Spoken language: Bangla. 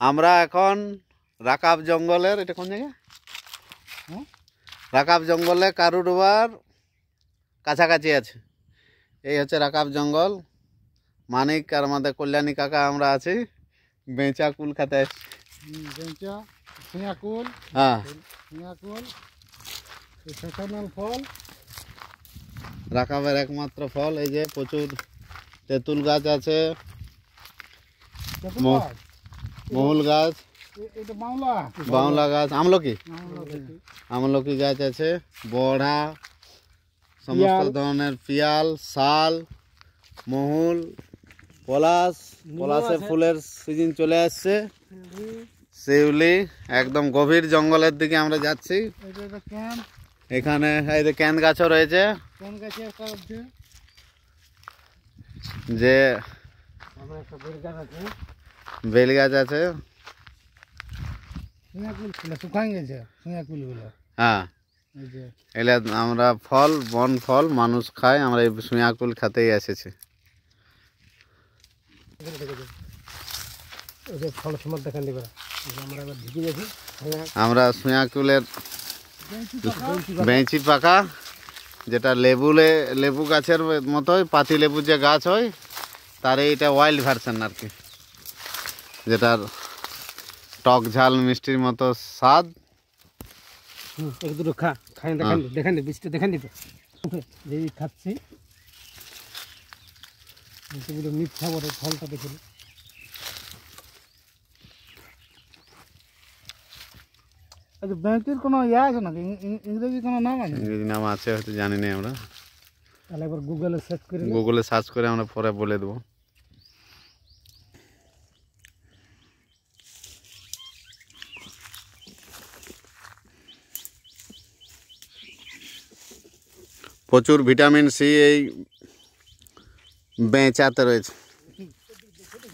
আমরা এখন রাকাব জঙ্গলের, এটা কোন জায়গা? রাকাব জঙ্গলে কারুডুবার কাছাকাছি আছে। এই হচ্ছে রাকাব জঙ্গল। মানিক আর আমাদের কল্যাণী কাকা আমরা আছি। বেঁচা কুল খাতে আসছি। হ্যাঁ, ফল রাকাবের একমাত্র ফল। এই যে প্রচুর তেঁতুল গাছ আছে, মহুল গাছ, বাউলা গাছ, আমলকি গাছ আছে, বড়া, সমস্ত ধরনের পিয়াল, শাল, মহুল, পলাশের ফুলের সিজন চলে আসছে, শিউলি। একদম গভীর জঙ্গলের দিকে আমরা যাচ্ছি। এখানে এই যে ক্যান গাছও রয়েছে, যে বেল গাছ আছে। হ্যাঁ, এগুলা আমরা ফল, বন ফল মানুষ খায়, আমরা এই সুয়াকুল খাতেই এসেছি। আমরা সুয়াকুলের বেঞ্চি পাকা, যেটা লেবু গাছের মতোই, পাতি লেবু যে গাছ হয় তার এইটা ওয়াইল্ড ভার্সন আর কি, যেটার টক ঝাল মিষ্টির মতো স্বাদ। এক দুটো দেখান বীজটা দেখান দিতে খাচ্ছি। মিথ্যা বলে ফলটা দেখে। আচ্ছা, ব্যাংকের কোনো ইয়ে আছে নাকি? ইংরেজি কোনো নাম আছে? ইংরেজি নাম আছে, হয়তো জানি না আমরা। তাহলে একবার গুগলে সার্চ করে আমরা পরে বলে দেবো। প্রচুর ভিটামিন সি এই বেঁচাতে রয়েছে।